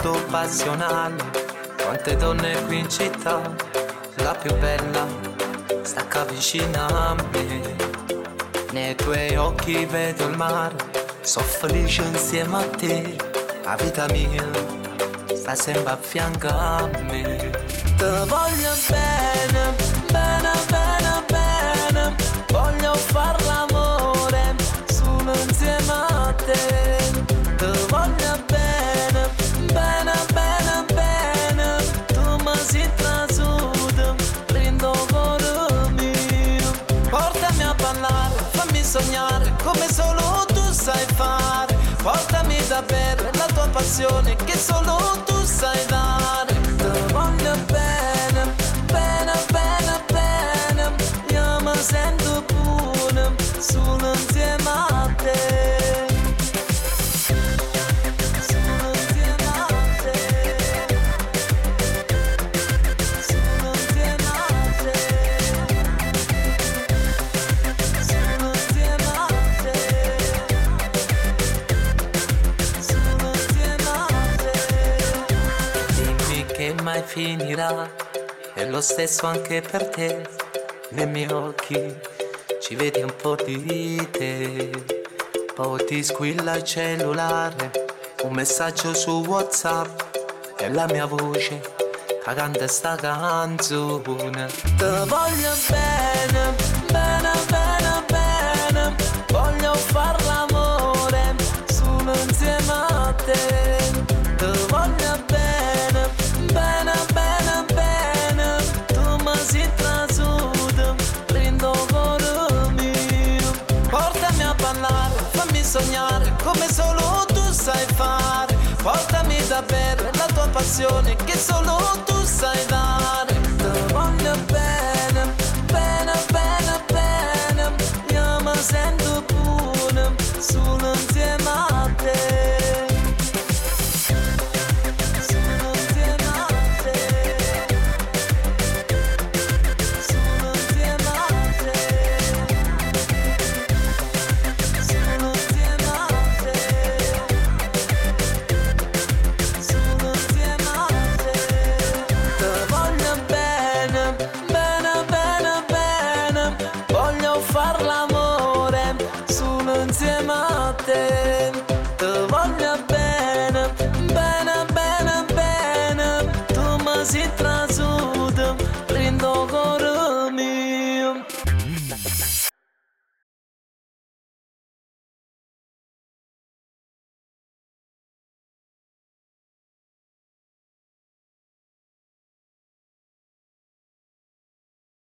molto passionale. Quante donne qui in città, la più bella stacca vicino a me. Nei tuoi occhi vedo il mare, sono felice insieme a te. La vita mia sta sempre a fianco a me. Te voglio bene, bene, bene, bene. Voglio far l'amore solo insieme a te. Te voglio bene, bene, bene, bene. Tu mi sei trasuto, prendo cuore mio. Portami a ballare, fammi sognare come solo tu sai fare. Portami da bere la tua passione che solo tu sai dare. Te voglio bene, bene, bene, bene. Io mi sento pure solo insieme a te. Solo insieme a te. Solo insieme a te. Solo insieme a te. Solo insieme a te. Dimmi che mai finirà, è lo stesso anche per te. Nei miei occhi ci vedi un po' di te. Poi ti squilla il cellulare, un messaggio su WhatsApp e la mia voce che canta sta canzone. Te voglio bene, bene, bene, bene. Voglio far l'amore solo insieme a te. Te voglio bene, bene, bene, bene. Tu mi sei trasuto, prendo cuore mio. Portami a ballare, fammi sognare come solo tu sai fare. Portami da bere la tua passione che solo